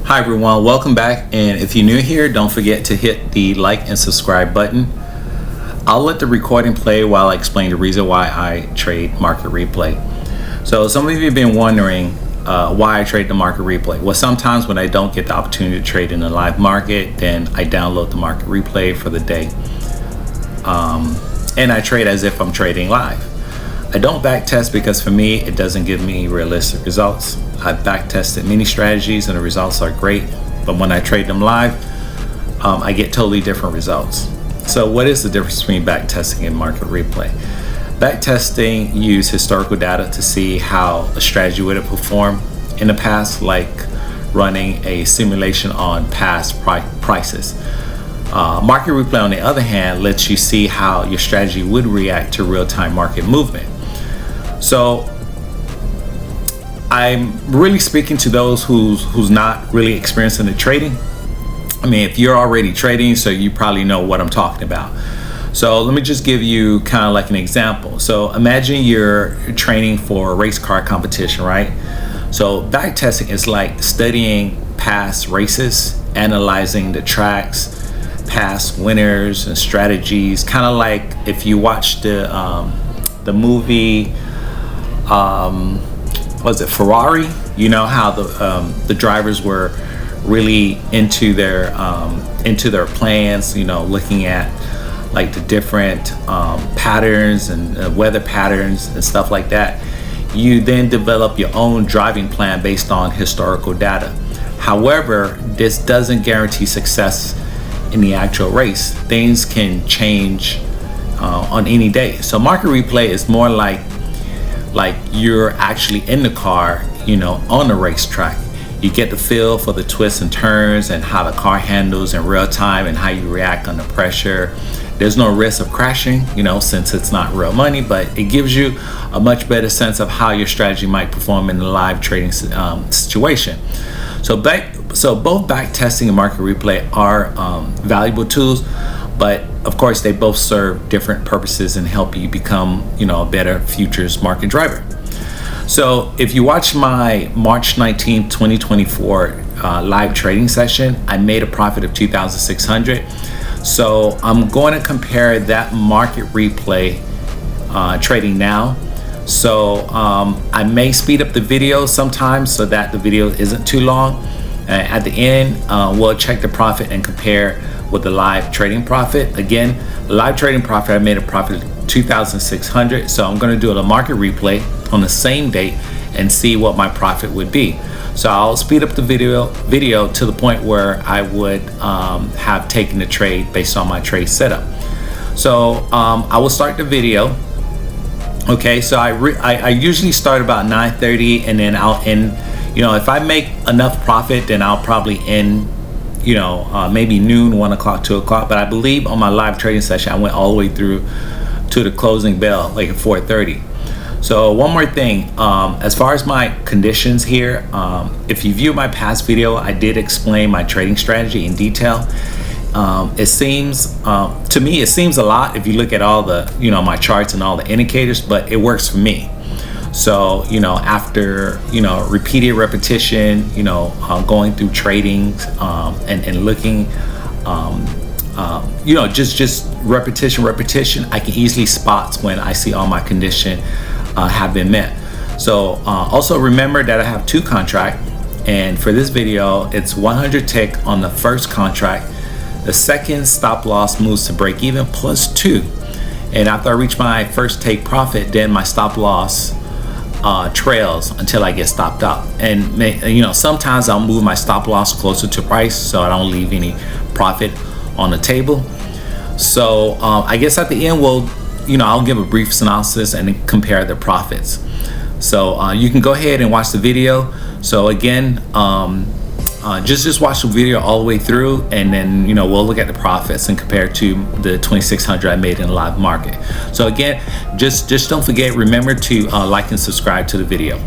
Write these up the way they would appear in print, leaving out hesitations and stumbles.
Hi everyone, welcome back, and if you're new here, don't forget to hit the like and subscribe button. I'll let the recording play while I explain the reason why I trade market replay. So some of you have been wondering why I trade the market replay. Well, sometimes when I don't get the opportunity to trade in the live market, then I download the market replay for the day, and I trade as if I'm trading live. I don't back test because for me it doesn't give me realistic results. I've back tested many strategies and the results are great, but when I trade them live, I get totally different results. So what is the difference between back testing and market replay? Back testing use historical data to see how a strategy would have performed in the past, like running a simulation on past prices. Market replay, on the other hand, lets you see how your strategy would react to real-time market movement. So I'm really speaking to those who's not really experienced in the trading. I mean, if you're already trading, so you probably know what I'm talking about. So let me just give you kind of like an example. So imagine you're training for a race car competition, right? So back testing is like studying past races, analyzing the tracks, past winners and strategies. Kind of like if you watch the movie, was it Ferrari? You know how the drivers were really into their plans. You know, looking at like the different patterns and weather patterns and stuff like that. You then develop your own driving plan based on historical data. However, this doesn't guarantee success in the actual race. Things can change on any day. So market replay is more like you're actually in the car, you know, on the racetrack. You get the feel for the twists and turns and how the car handles in real time and how you react under pressure. There's no risk of crashing, you know, since it's not real money, but it gives you a much better sense of how your strategy might perform in the live trading situation. So both back testing and market replay are valuable tools, but of course they both serve different purposes and help you become, you know, a better futures market driver. So if you watch my March 19, 2024 live trading session, I made a profit of 2,600. So I'm going to compare that market replay trading now. So I may speed up the video sometimes so that the video isn't too long. At the end, we'll check the profit and compare with the live trading profit. Again, the live trading profit, I made a profit of 2,600. So I'm going to do a market replay on the same date and see what my profit would be. So I'll speed up the video to the point where I would have taken the trade based on my trade setup. So I will start the video. Okay, so I usually start about 9:30 and then I'll end, you know, if I make enough profit, then I'll probably end, you know, maybe noon, 1 o'clock, 2 o'clock. But I believe on my live trading session, I went all the way through to the closing bell, like at 4:30. So one more thing, as far as my conditions here, if you view my past video, I did explain my trading strategy in detail. It seems, to me, it seems a lot if you look at all the, you know, my charts and all the indicators, but it works for me. So, you know, after, you know, repeated repetition, you know, going through trading and looking, you know, just repetition, I can easily spot when I see all my condition have been met. So also remember that I have 2 contracts, and for this video it's 100 tick on the first contract. The second stop loss moves to break even plus 2, and after I reach my first take profit, then my stop loss trails until I get stopped out. And you know, sometimes I'll move my stop loss closer to price so I don't leave any profit on the table. So I guess at the end I'll give a brief synopsis and compare the profits. So you can go ahead and watch the video. So again, just watch the video all the way through, and then, you know, we'll look at the profits and compare to the 2,600 I made in the live market. So again, just don't forget, remember to like and subscribe to the video.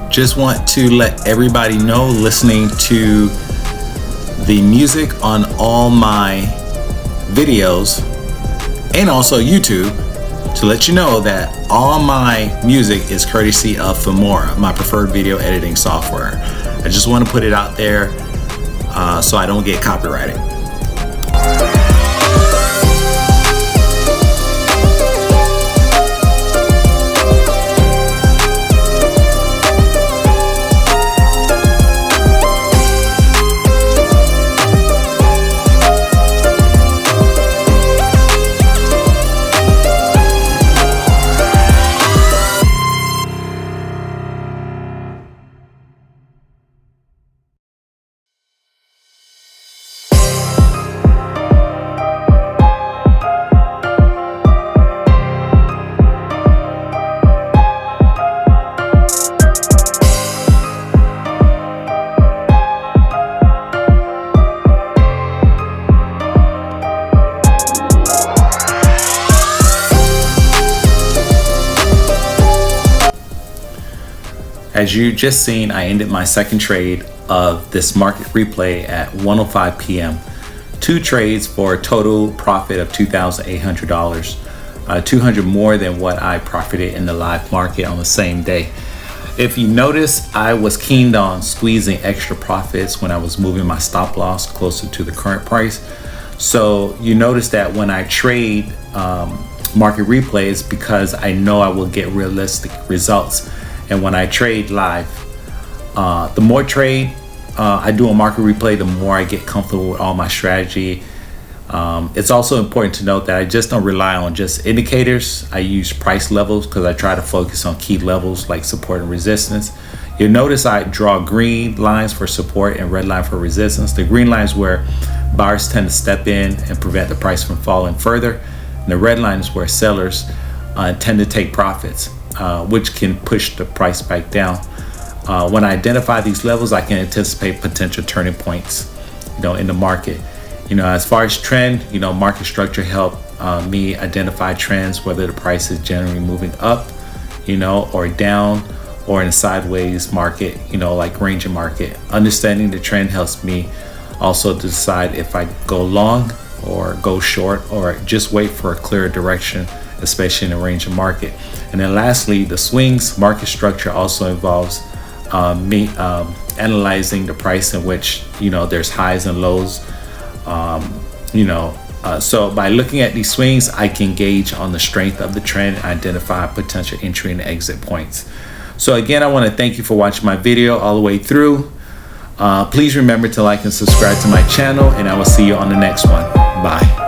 Just want to let everybody know, listening to the music on all my videos and also YouTube, to let you know that all my music is courtesy of Filmora, my preferred video editing software. I just want to put it out there so I don't get copyrighted. As you just seen, I ended my second trade of this market replay at 1:05 p.m. 2 trades for a total profit of $2,800, $200 more than what I profited in the live market on the same day. If you notice, I was keen on squeezing extra profits when I was moving my stop loss closer to the current price. So you notice that when I trade market replays, because I know I will get realistic results. And when I trade live, the more trade I do a market replay, the more I get comfortable with all my strategy. It's also important to note that I just don't rely on just indicators. I use price levels because I try to focus on key levels like support and resistance. You'll notice I draw green lines for support and red line for resistance. The green lines where buyers tend to step in and prevent the price from falling further. And the red line is where sellers tend to take profits, which can push the price back down. When I identify these levels, I can anticipate potential turning points, in the market. As far as trend, market structure help me identify trends, whether the price is generally moving up, or down, or in a sideways market, like ranging market. Understanding the trend helps me also decide if I go long or go short, or just wait for a clearer direction, especially in a ranging market. And then lastly, the swings market structure also involves me analyzing the price in which there's highs and lows. So by looking at these swings, I can gauge on the strength of the trend and identify potential entry and exit points. So again, I want to thank you for watching my video all the way through. Please remember to like and subscribe to my channel, and I will see you on the next one. Bye.